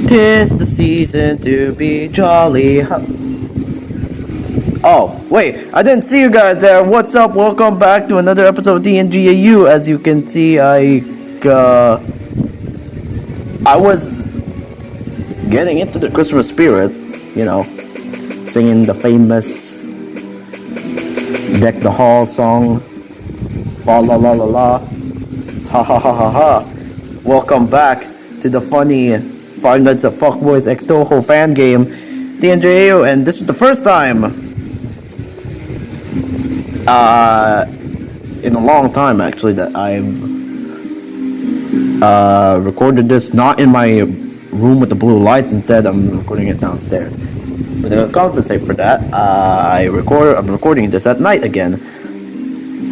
'Tis the season to be jolly. Oh, wait, I didn't see you guys there. What's up? Welcome back to another episode of TNGAU. As you can see, I was getting into the Christmas spirit, you know, singing the famous Deck the Hall song. Fa la la la la. Ha ha ha ha ha. Welcome back to the funny Five Nights at Fuckboys X Touhou fan game, TNGAU, and this is the first time in a long time actually that I've recorded this not in my room with the blue lights. Instead, I'm recording it downstairs. But to compensate for that, I'm recording this at night again.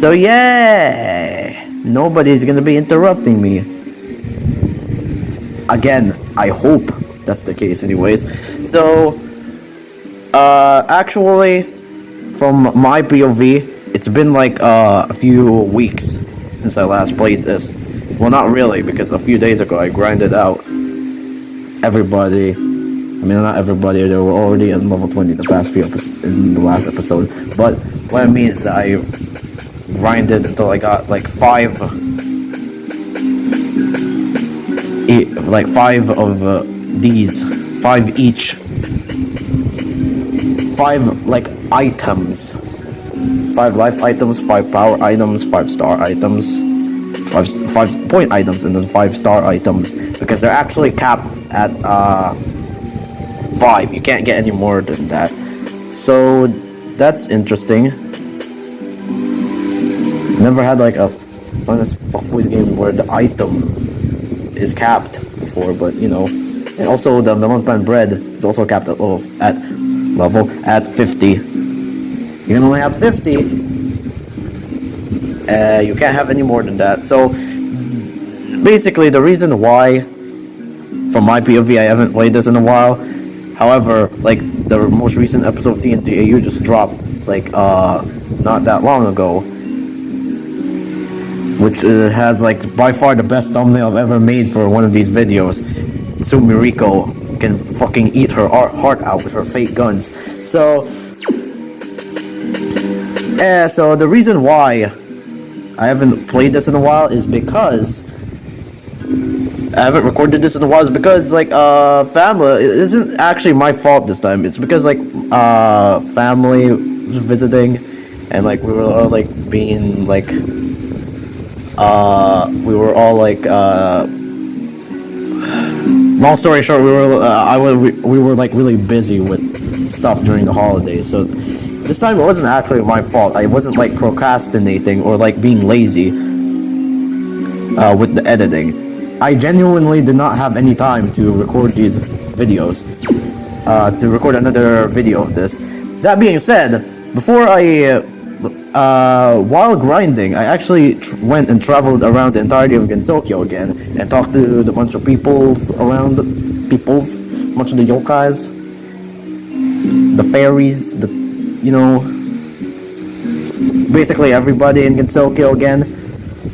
So yeah, nobody's gonna be interrupting me. Again, I hope that's the case anyways. So, actually, from my POV, it's been like a few weeks since I last played this. Well, not really, because a few days ago I grinded out everybody. I mean, not everybody, they were already at level 20 the past few in the last episode. But what I mean is that I grinded until I got like five of these, five each, five like items, 5 life items, 5 power items, 5 star items, 5 point items, and then 5 star items, because they're actually capped at 5. You can't get any more than that. So that's interesting. Never had like a funnest fuckboys game where the item is capped before, but you know. And also the melon pan bread is also capped at level at 50. You can only have 50. You can't have any more than that. So basically the reason why, from my POV, I haven't played this in a while. However, like the most recent episode of TNGAU just dropped like not that long ago, which has like by far the best thumbnail I've ever made for one of these videos. Sumiriko can fucking eat her heart out with her fake guns. So so the reason why I haven't played this in a while is because I haven't recorded this in a while is because like family, it isn't actually my fault this time. It's because like family was visiting, and like we were all like being like we were all like long story short, we were like really busy with stuff during the holidays. So this time it wasn't actually my fault. I wasn't like procrastinating or like being lazy with the editing. I genuinely did not have any time to record these videos, to record another video of this. That being said, before while grinding, I actually went and traveled around the entirety of Gensokyo again and talked to the bunch of peoples around, bunch of the yokais, the fairies, you know, basically everybody in Gensokyo again.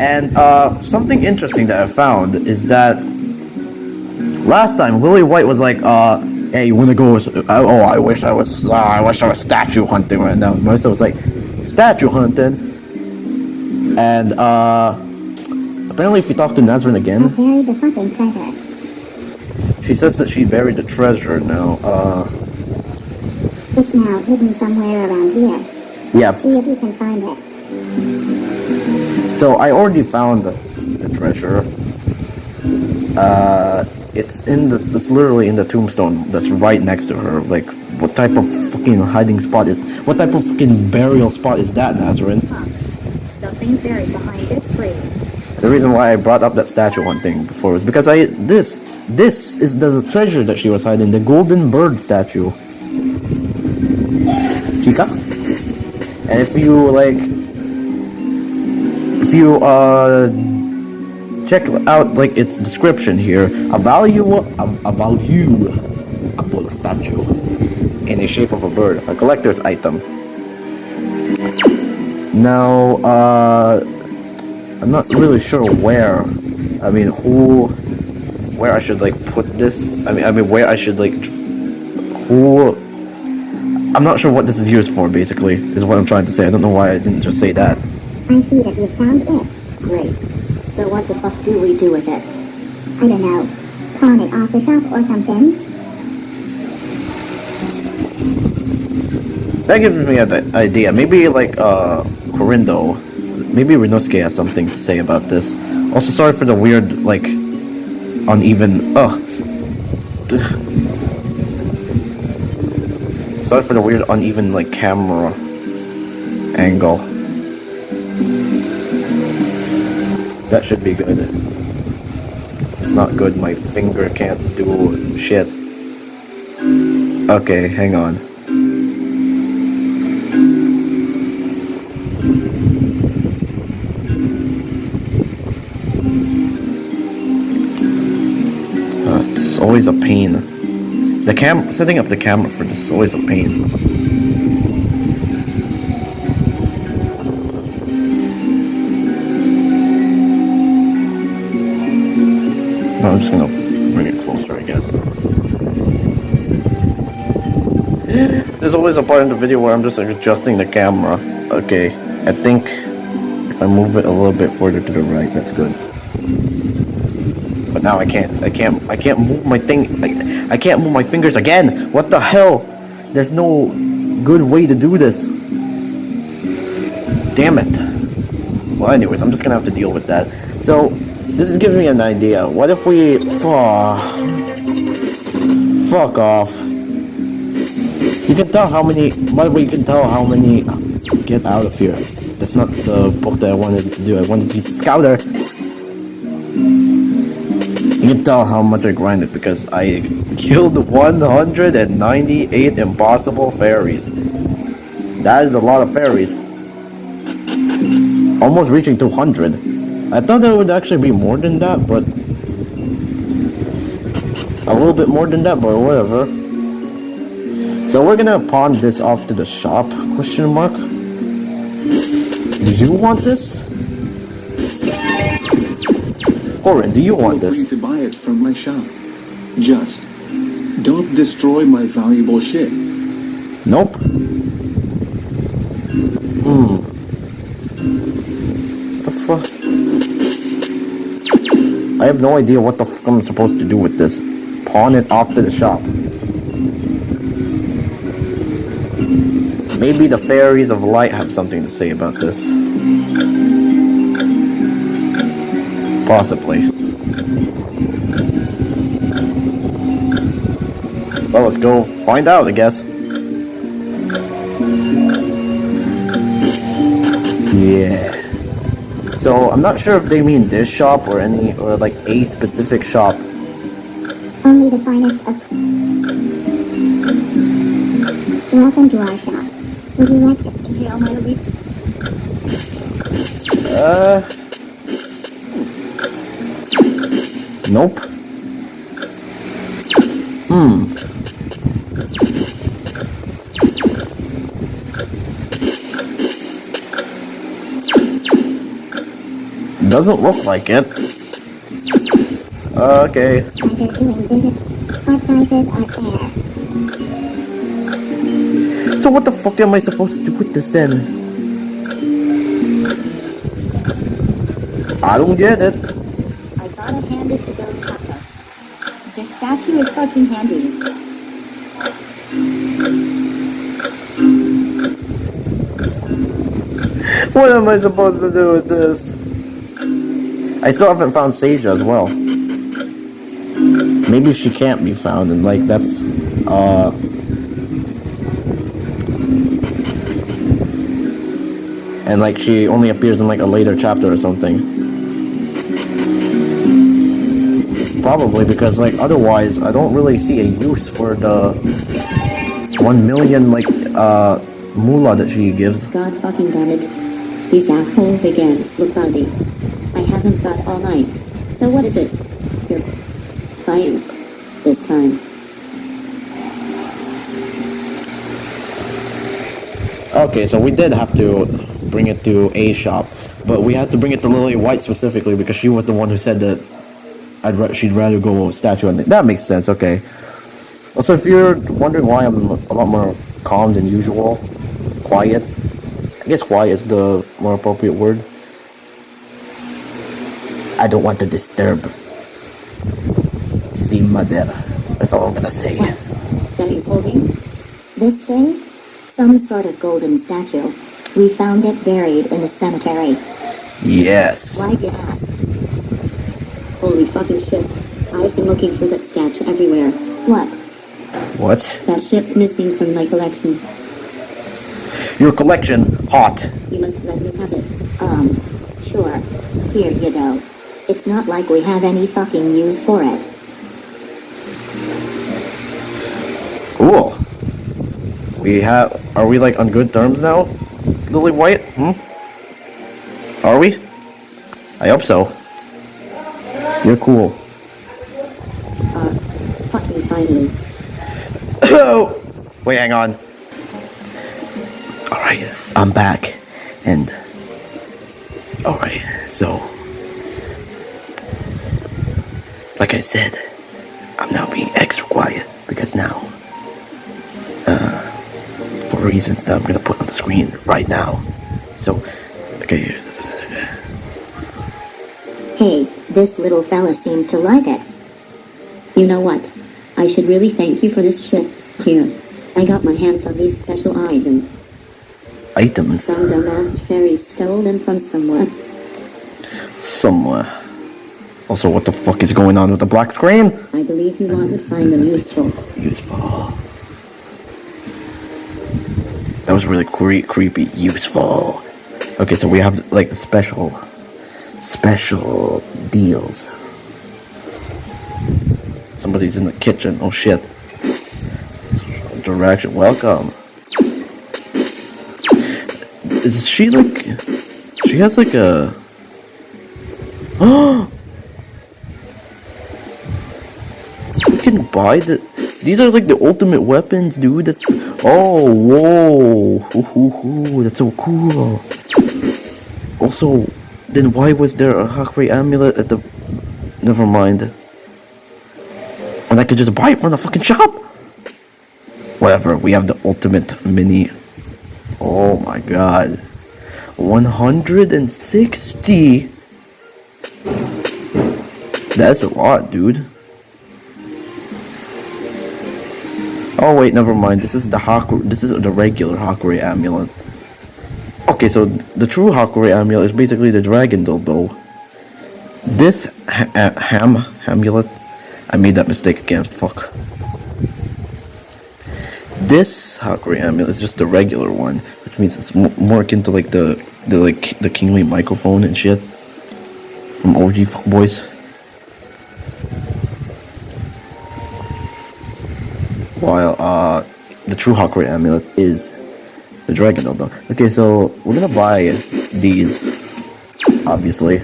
And something interesting that I found is that last time Lily White was like, "Hey, you wanna go? I wish I was statue hunting right now." Marisa was like, "Statue hunting," and apparently, if you talk to Nazrin again, buried the fucking treasure. She says that she buried the treasure now. It's now hidden somewhere around here. Yeah. See if you can find it. So I already found the treasure. It's literally in the tombstone that's right next to her. Like, what type of fucking hiding spot what type of fucking burial spot is that, Nazrin? Something's buried behind this tree. The reason why I brought up that statue hunting before was because this is the treasure that she was hiding, the golden bird statue. Chica? And if you check out like its description here, a valuable statue in the shape of a bird, a collector's item. Now I'm not really sure where, I mean who where I should like put this. I mean where I should like who. I'm not sure what this is used for. Basically, is what I'm trying to say. I don't know why I didn't just say that. I see that you found it. Great. So what the fuck do we do with it? I don't know. Pawn it off the shop or something? That gives me an idea. Maybe like Corindo, maybe Rinosuke has something to say about this. Also, sorry for the weird like uneven. Sorry for the weird uneven like camera angle. That should be good. It's not good. My finger can't do shit. Okay, hang on. This is always a pain. Setting up the camera for this is always a pain. No, I'm just gonna bring it closer, I guess. There's always a part in the video where I'm just like, adjusting the camera. Okay, I think if I move it a little bit further to the right, that's good. But now I can't move my thing. I can't move my fingers again. What the hell? There's no good way to do this. Damn it. Well, anyways, I'm just gonna have to deal with that. So, this is giving me an idea. What if we... fuck off. You can tell how many... By the way, you can tell how many... Get out of here. That's not the book that I wanted to do. I wanted to be a scouter. You can tell how much I grinded because I killed 198 impossible fairies. That is a lot of fairies. Almost reaching 200. I thought there would actually be more than that, but... a little bit more than that, but whatever. So we're gonna pawn this off to the shop, question mark. Do you want this? Corin, do you want this? Feel free to buy it from my shop. Just don't destroy my valuable shit. Nope. The fuck? I have no idea what the fuck I'm supposed to do with this. Pawn it off to the shop. Maybe the fairies of light have something to say about this. Possibly. Well, let's go find out, I guess. Yeah. So, I'm not sure if they mean this shop or like a specific shop. Only the finest of... Welcome to our shop. Would you like to inhale my leaf? Nope. Doesn't look like it. Okay. Pleasure doing business. Our prices are fair. So what the fuck am I supposed to do with this then? I don't get it. I thought I'd hand it to those cutlass. This statue is fucking handy. What am I supposed to do with this? I still haven't found Sage as well. Maybe she can't be found, and like that's and like she only appears in like a later chapter or something. Probably because like otherwise I don't really see a use for the 1 million like moolah that she gives. God fucking damn it. These assholes again. Look, buddy. I haven't got all night. So what is it? You're buying this time. Okay, so we did have to bring it to a shop, but we had to bring it to Lily White specifically because she was the one who said that she'd rather go statue ending. That makes sense. Okay. Also, if you're wondering why I'm a lot more calm than usual, quiet. I guess quiet is the more appropriate word. I don't want to disturb. Si madera. That's all I'm gonna say. What? That you holding? This thing? Some sort of golden statue. We found it buried in the cemetery. Yes. Why'd you ask? Holy fucking shit. I've been looking for that statue everywhere. What? What? That shit's missing from my collection. Your collection, hot. You must let me have it. Sure. Here you go. It's not like we have any fucking use for it. Cool. Are we like on good terms now? Lily White? Are we? I hope so. You're cool. Fucking finally. Oh! Wait, hang on. Alright, I'm back. And... Alright, so... Like I said, I'm now being extra quiet. Because now... for reasons that I'm gonna put on the screen right now. So... Okay... Hey, this little fella seems to like it. You know what? I should really thank you for this shit. Here, I got my hands on these special items. Items? Some dumbass fairy stole them from somewhere. Somewhere. Also, what the fuck is going on with the black screen? I believe you would find them useful. Useful. That was really creepy. Useful. Okay, so we have like special deals. Somebody's in the kitchen. Oh shit. Direction. Welcome. Is she like... She has like a... Oh! You can buy the... These are like the ultimate weapons, dude. That's... Oh, whoa. Ooh, that's so cool. Also, then why was there a Hakuri amulet at the... Never mind. And I could just buy it from the fucking shop. Whatever, we have the ultimate mini. Oh my god. 160. That's a lot, dude. Oh wait, never mind. This is the regular Hakuri amulet. Okay, so the true Hakuri amulet is basically the dragon dildo. This amulet, I made that mistake again. Fuck. This Hakuri amulet is just the regular one, which means it's more akin to like the kingly microphone and shit from OG fuckboys. While the true Hakuri amulet is the dragon dildo. Okay, so we're gonna buy these. Obviously,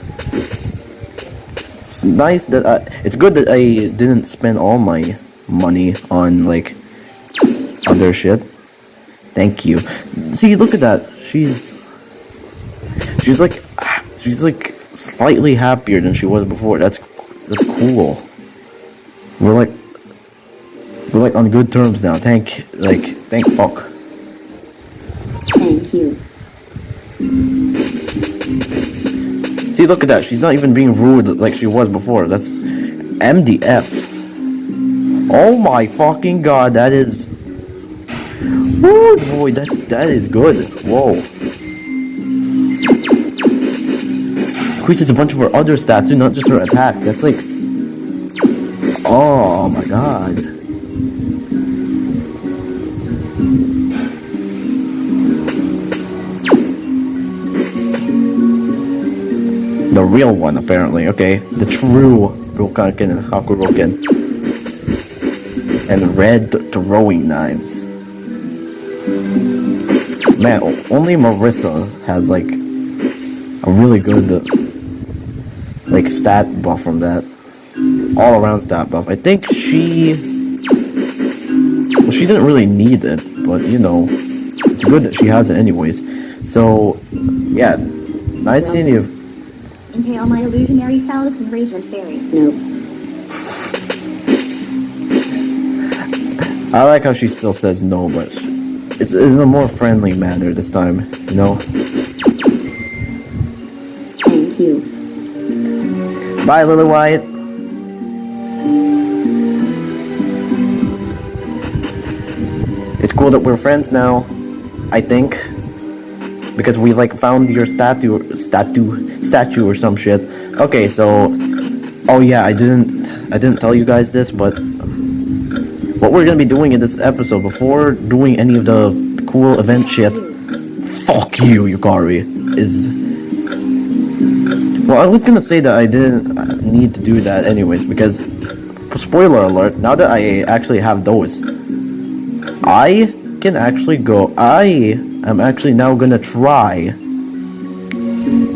it's nice that it's good that I didn't spend all my money on like other shit. Thank you. See, look at that. She's like slightly happier than she was before. That's cool. We're like on good terms now. Thank fuck. Thank you. See, look at that. She's not even being rude like she was before. That's MDF. Oh my fucking god, that is... Oh boy, that is good. Whoa. Increases a bunch of her other stats, too, not just her attack. That's like... Oh my god. The real one, apparently. Okay, the true Rokanken and Hakuroken. And red throwing knives. Man, only Marisa has like a really good like stat buff from that. All around stat buff. I think she didn't really need it, but you know, it's good that she has it anyways. So yeah, nice seeing you. Impale my illusionary phallus and radiant fairy. No. I like how she still says no, but it's in a more friendly manner this time, you know? Thank you. Bye, Lily White. It's cool that we're friends now, I think. Because we like found your statue or some shit. Okay, so oh yeah, I didn't tell you guys this, but what we're gonna be doing in this episode before doing any of the cool event shit, fuck you, Yukari, is, well, I was gonna say that I didn't need to do that anyways, because spoiler alert, now that I actually have those, I can actually go, I am actually now gonna try,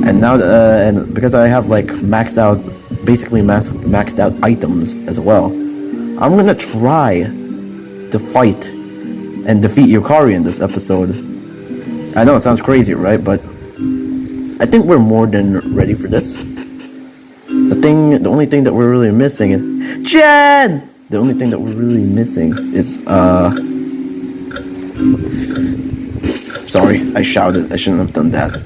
and now and because I have like maxed out, basically maxed out items as well, I'm gonna try to fight and defeat Yukari in this episode. I know it sounds crazy, right? But I think we're more than ready for this. The only thing that we're really missing is Jen. The only thing that we're really missing is sorry, I shouted. I shouldn't have done that.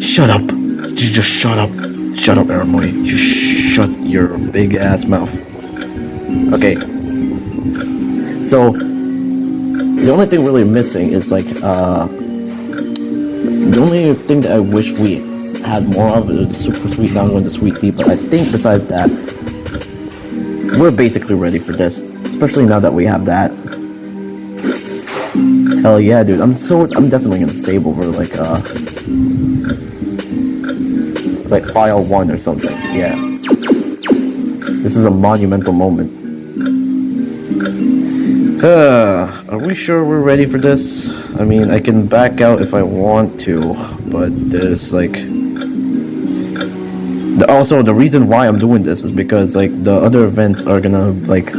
Shut up. You just shut up. Shut up, Eramoy. You shut your big ass mouth. Okay. So, the only thing really missing is like, the only thing that I wish we had more of is the super sweet dango and the sweet tea, but I think besides that, we're basically ready for this. Especially now that we have that. Hell yeah, dude. I'm definitely gonna save over like file 1 or something. Yeah. This is a monumental moment. Are we sure we're ready for this? I mean, I can back out if I want to, but there's like... Also, the reason why I'm doing this is because like the other events are gonna like...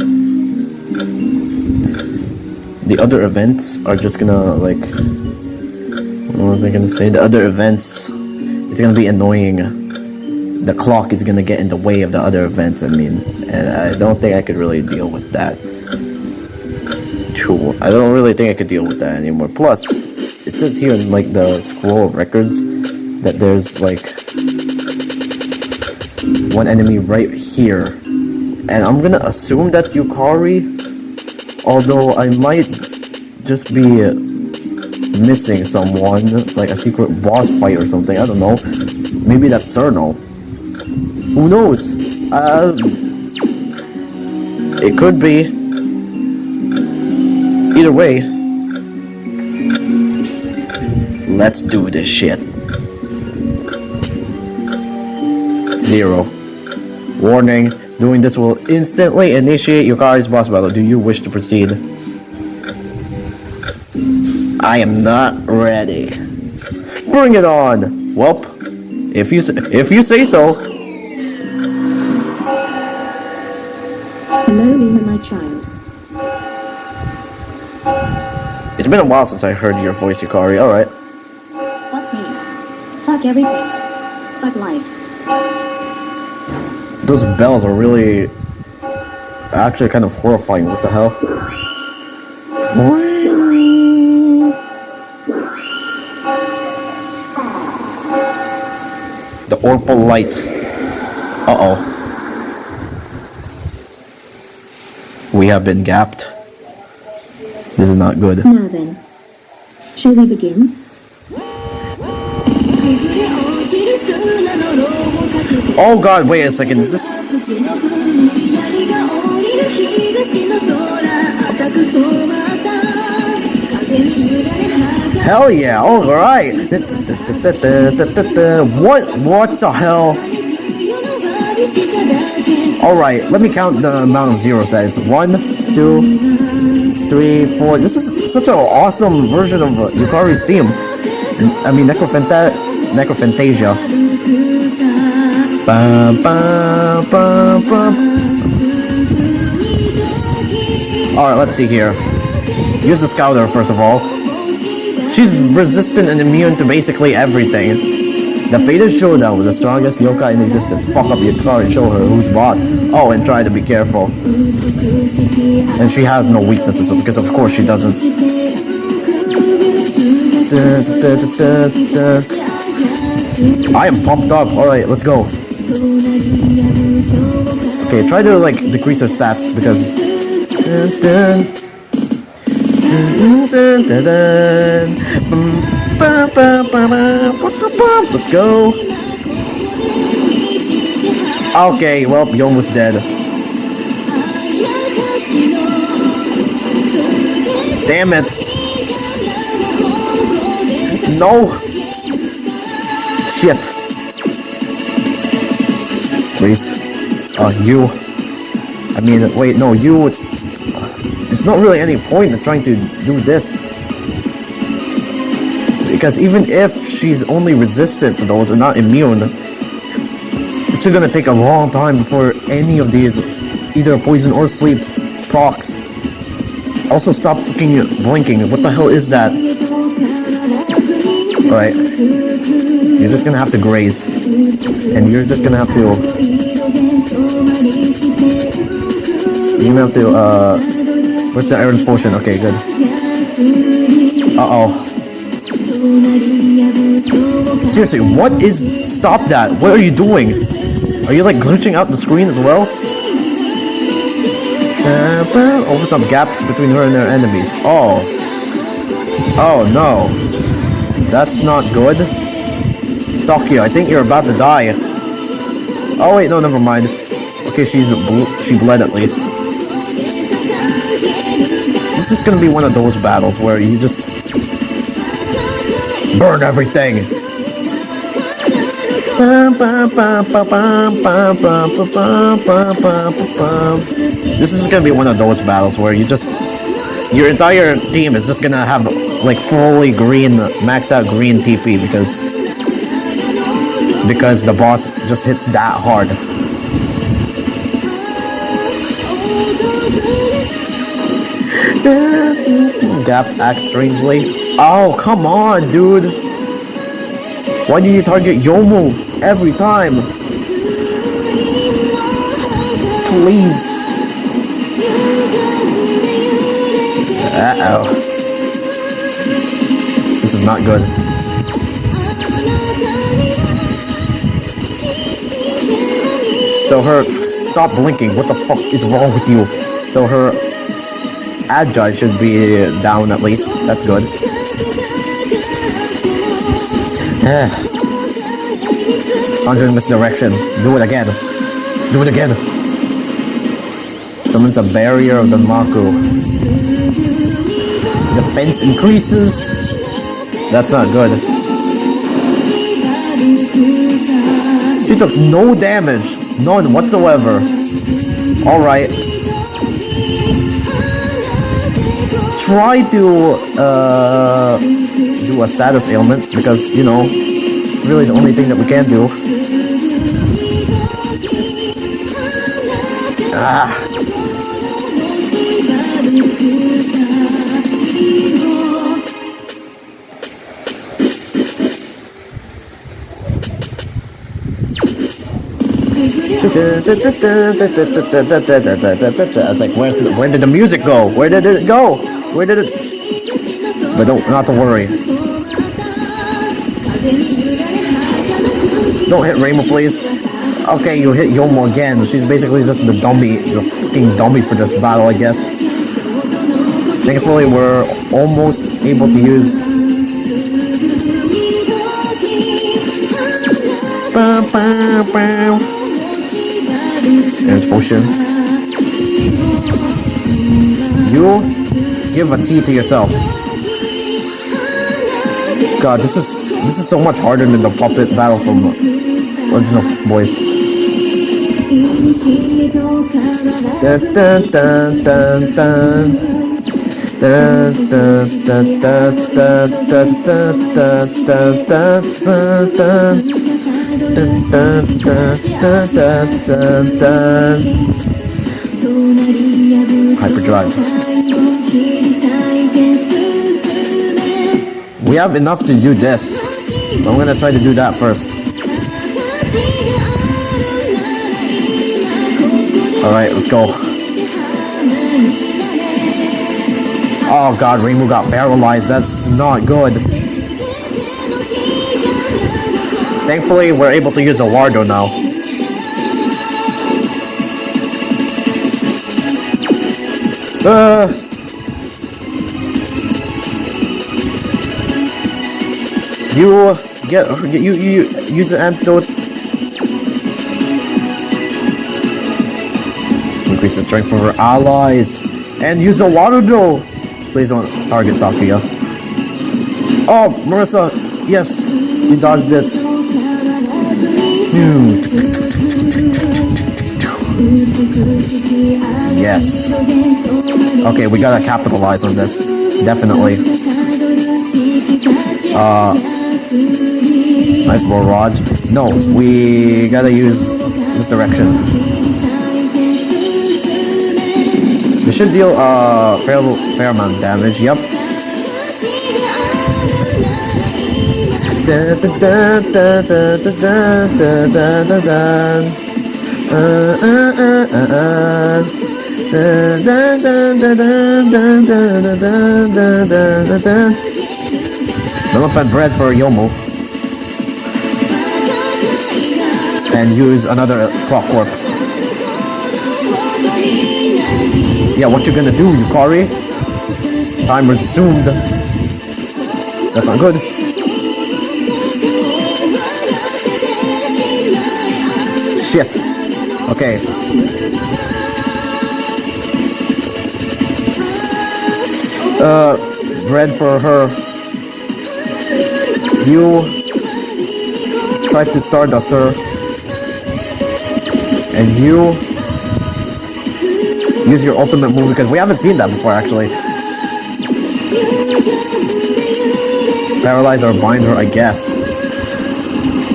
The other events are just gonna like... What was I gonna say? The other events... It's gonna be annoying. The clock is gonna get in the way of the other events, I mean. And I don't think I could really deal with that. I don't really think I could deal with that anymore. Plus, it says here in like the scroll of records that there's like one enemy right here. And I'm gonna assume that's Yukari. Although I might just be missing someone, like a secret boss fight or something, I don't know. Maybe that's Cirno. Who knows? It could be. Either way, let's do this shit. 0. Warning, doing this will instantly initiate Yukari's boss battle. Do you wish to proceed? I am not ready. Bring it on! Welp, if you say so. Hello, Reimu, my child. It's been a while since I heard your voice, Yukari. Alright. Fuck me. Fuck everything. Fuck life. Those bells are really... actually kind of horrifying. What the hell? The Orpal light. Uh-oh. We have been gapped. This is not good. Now then, shall we begin? Oh god, wait a second, is this... Hell yeah, alright! What the hell? Alright, let me count the amount of zeros that is. 1, 2, 3, 4. This is such an awesome version of Yukari's theme. I mean, Necrophantasia. Bum, bum, bum, bum. Alright, let's see here. Use the Scouter first of all. She's resistant and immune to basically everything. The fated showdown with the strongest yokai in existence. Fuck up Yukari and show her who's boss. Oh, and try to be careful. And she has no weaknesses, because of course she doesn't. I am pumped up. Alright, let's go. Okay, try to like decrease her stats because let's go. Okay, well, you're almost dead. Damn it. No. Shit. Please. You. I mean, wait, no, you. There's not really any point in trying to do this. Because even if she's only resistant to those and not immune, it's still gonna take a long time before any of these, either poison or sleep, procs. Also, stop fucking blinking. What the hell is that? Alright. You're just gonna have to graze. And you're just gonna have to... You're gonna have to, where's the iron potion? Okay, good. Uh-oh. Seriously, what is... Stop that. What are you doing? Are you like glitching out the screen as well? Open some gaps between her and her enemies. Oh. Oh no. That's not good. Tokyo, I think you're about to die. Oh wait, no, never mind. Okay, she bled at least. This is gonna be one of those battles where you just burn everything. This is gonna be one of those battles where you just, your entire team is just gonna have like fully green, maxed out green TP because the boss just hits that hard. Gaps act strangely. Oh, come on, dude. Why do you target Yomu every time? Please. Uh-oh. This is not good. So her... Stop blinking. What the fuck is wrong with you? So her... Agi should be down at least. That's good. Conjuring misdirection. Do it again. Do it again. Summons a barrier of the Maku. Defense increases. That's not good. She took no damage. None whatsoever. Alright. Try to do a status ailment because, you know, really the only thing that we can do. Ah. I was like, where did the music go? Where did it go? Where did it? But don't, not to worry. Don't hit Reimu, please. Okay, you hit Yomo again. She's basically just the dummy, the fucking dummy for this battle, I guess. Thankfully, we're almost able to use. There's potion. You give a T to yourself. God, this is so much harder than the puppet battle from original boys. Dun, dun, dun, dun, dun. Dun, dun, dun, dun, dun, dun, dun, dun, dun, dun, dun. Dun, dun, dun, dun, dun, dun, dun. Hyperdrive. We have enough to do this. I'm gonna try to do that first. Alright, let's go. Oh god, Reimu got paralyzed. That's not good. Thankfully, we're able to use a Wardo now. You use the antidote. Increase the strength of our allies. And use a Wardo. Please don't target Sakuya. Oh, Marisa. Yes, you dodged it. Yes. Okay, we gotta capitalize on this. Definitely. Nice barrage. No, we gotta use misdirection. This should deal fair amount of damage. Yep. Elephant bread for Yomo. And use another clockworks. Yeah, what you gonna do, Yukari? Time resumed. That's not good. Shit. Okay. Bread for her. You try to Stardust her. And you use your ultimate move because we haven't seen that before actually. Paralyze or bind her, I guess.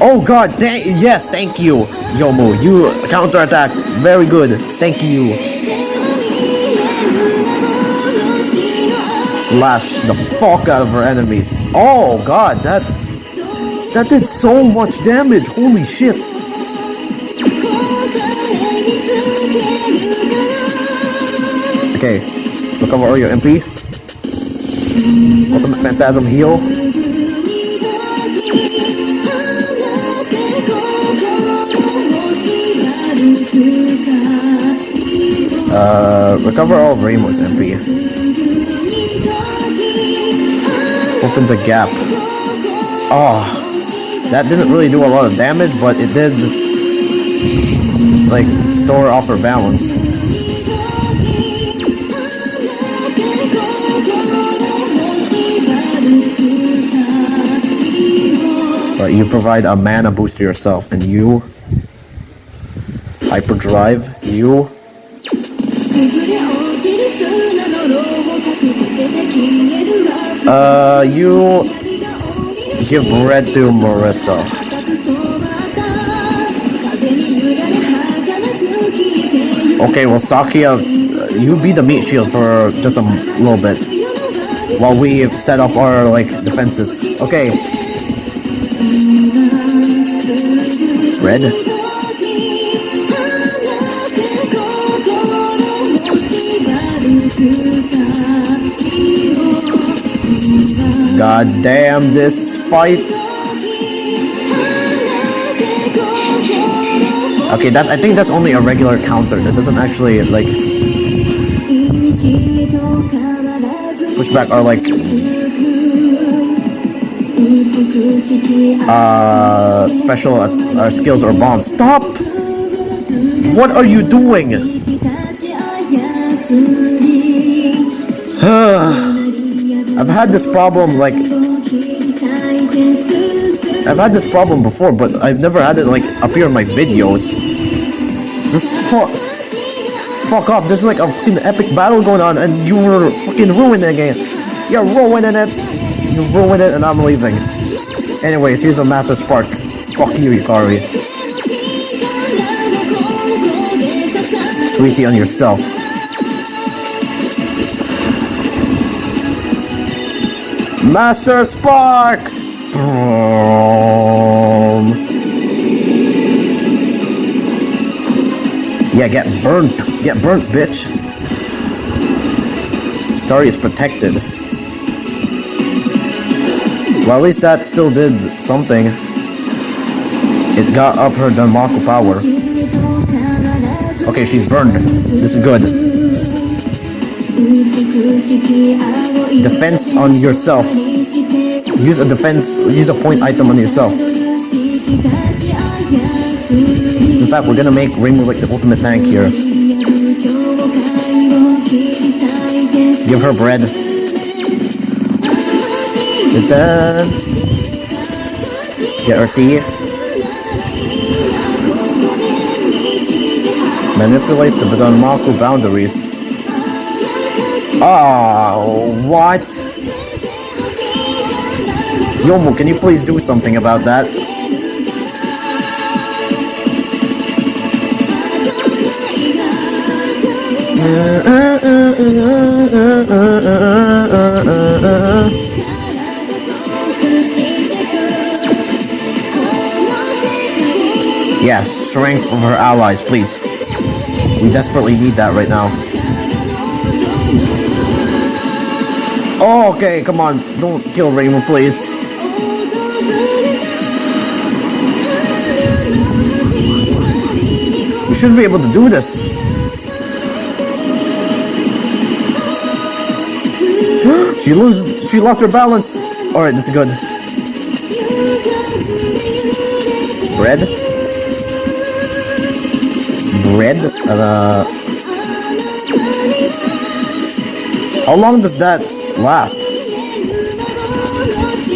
Oh god, yes, thank you, Yomo. You counterattack. Very good. Thank you. Slash the fuck out of her enemies. Oh god, that did so much damage. Holy shit. Okay, recover all your MP. Ultimate Phantasm heal. Recover all of Reimu's MP. Opens a gap. Oh, that didn't really do a lot of damage, but it did, like, throw her off her balance. But you provide a mana boost to yourself, and you hyperdrive. You give bread to Marisa. Okay, well, Sakuya, you be the meat shield for just a little bit while we set up our, like, defenses. Okay. Bread. God damn this fight. Okay, I think that's only a regular counter. That doesn't actually, like, push back our, like, special skills or bombs. Stop! What are you doing? I've had this problem, like, I've had this problem before, but I've never had it, like, appear in my videos. Just fuck off. There's, like, a fucking epic battle going on, and you were fucking ruining it. You're ruining it. You ruined it, and I'm leaving. Anyways, here's a Master Spark. Fuck you, Yukari. Sweetie on yourself. Master Spark! Yeah, get burnt. Get burnt, bitch. Sorry, it's protected. Well, at least that still did something. It got up her Danmaku power. Okay, she's burned. This is good. Defense on yourself. Use a point item on yourself. In fact, we're gonna make Reimu like the ultimate tank here. Give her bread. Get her tea. Manipulates the Danmaku boundaries. Oh, what? Yomu, can you please do something about that? Yes, strength of her allies, please. We desperately need that right now. Oh, okay, come on. Don't kill Reimu, please. We should be able to do this. She lost her balance. Alright, this is good. Bread? How long does that last?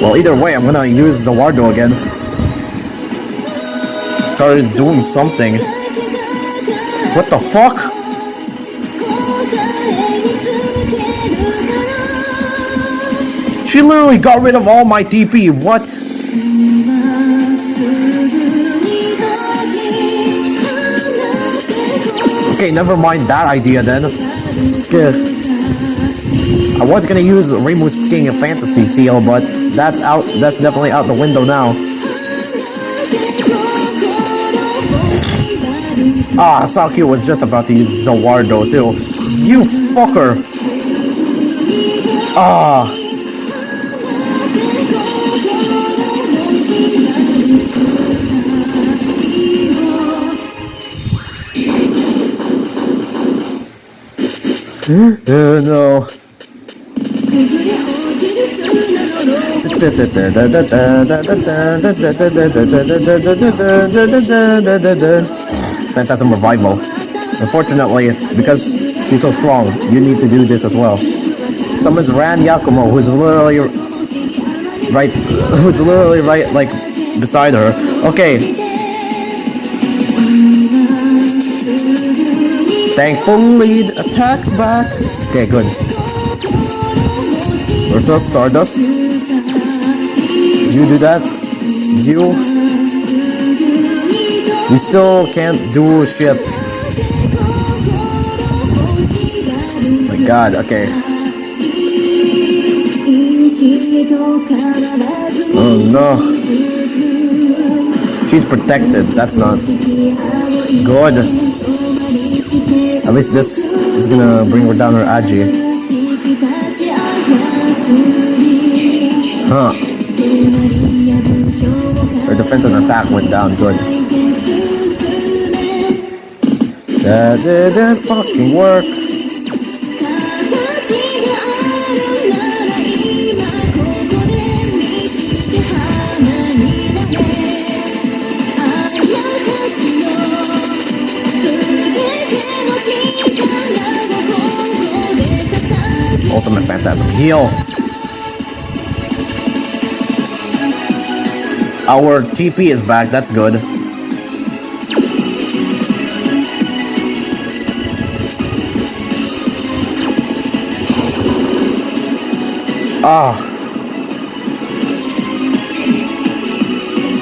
Well, either way, I'm gonna use the Wardo again. Started doing something. What the fuck? She literally got rid of all my TP. What? Okay, never mind that idea then. Okay. I was gonna use Reimu's King of Fantasy seal, but that's out. That's definitely out the window now. Ah, Sakyo was just about to use Zawardo too. You fucker! Ah. No. Phantasm Revival. Unfortunately, because she's so strong, you need to do this as well. Summons Ran Yakumo, who's literally right, like, beside her. Okay. Thankfully, the attack's back. Okay, good. Versus Stardust. You do that. You still can't do shit. My god, okay. Oh no. She's protected, that's not good. At least this is gonna bring her down her Aji. Huh. Her defense and attack went down, good. That didn't fucking work. Ultimate Phantasm heal. Our TP is back, that's good. Ah.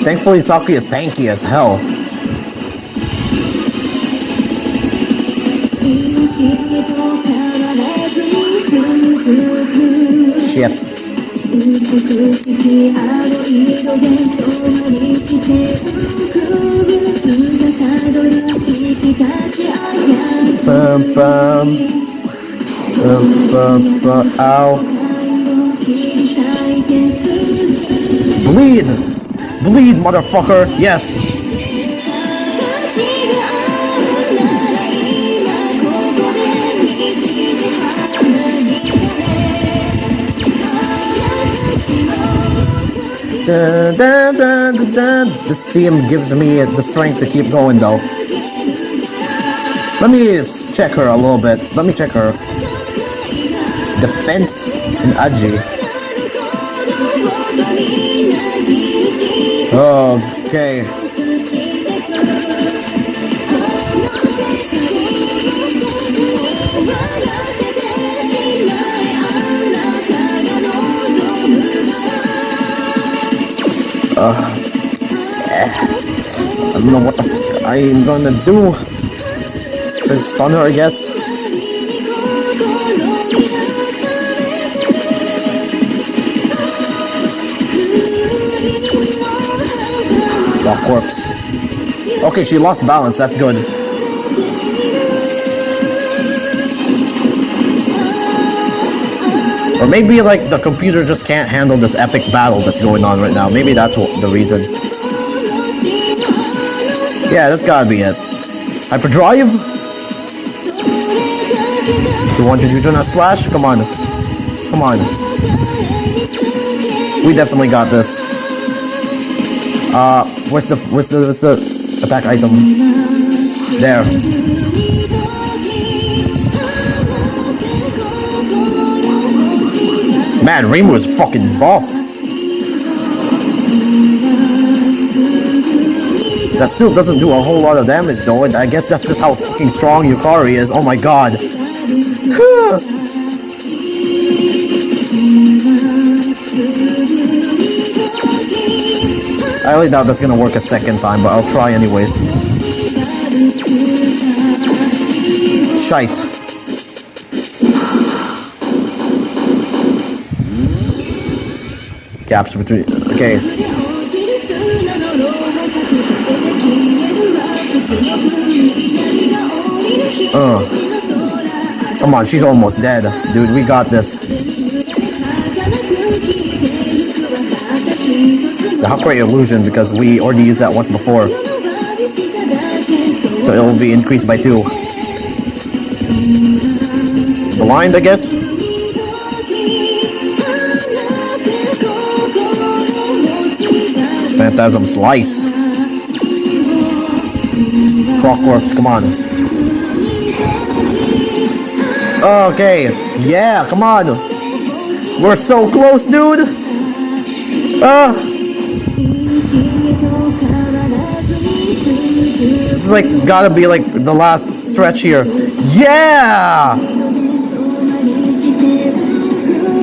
Thankfully Saki is tanky as hell. Shit. Ow. Bleed! Bleed, motherfucker! Yes! Dun, dun, dun, dun, dun. This team gives me the strength to keep going though. Let me check her a little bit. Let me check her. Defense and Aji. Okay. I don't know what the fuck I'm gonna do. Just stun her, I guess. Oh, corpse. Okay, she lost balance. That's good. Or maybe like the computer just can't handle this epic battle that's going on right now. Maybe that's the reason. Yeah, that's gotta be it. Hyperdrive? 200 Utana slash? Come on. Come on. We definitely got this. What's the attack item? There. Man, Reimu is fucking buff. That still doesn't do a whole lot of damage though, and I guess that's just how fucking strong Yukari is. Oh my god. I really doubt that's gonna work a second time, but I'll try anyways. Shite. Gaps between. Okay. Come on, she's almost dead. Dude, we got this. The Hakurai illusion, because we already used that once before. So it will be increased by 2. Blind, I guess? Phantasm Slice. Clockworks, come on. Okay, yeah, come on. We're so close, dude. This is like gotta be like the last stretch here. Yeah!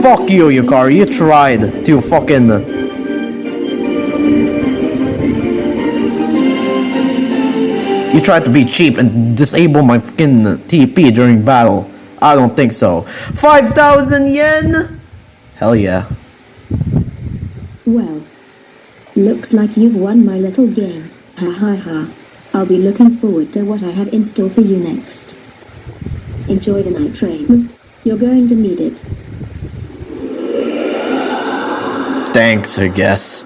Fuck you, Yukari. You tried to fucking. You tried to be cheap and disable my fucking TP during battle. I don't think so. 5,000 yen? Hell yeah. Well, looks like you've won my little game. Ha ha ha. I'll be looking forward to what I have in store for you next. Enjoy the night train. You're going to need it. Thanks, I guess.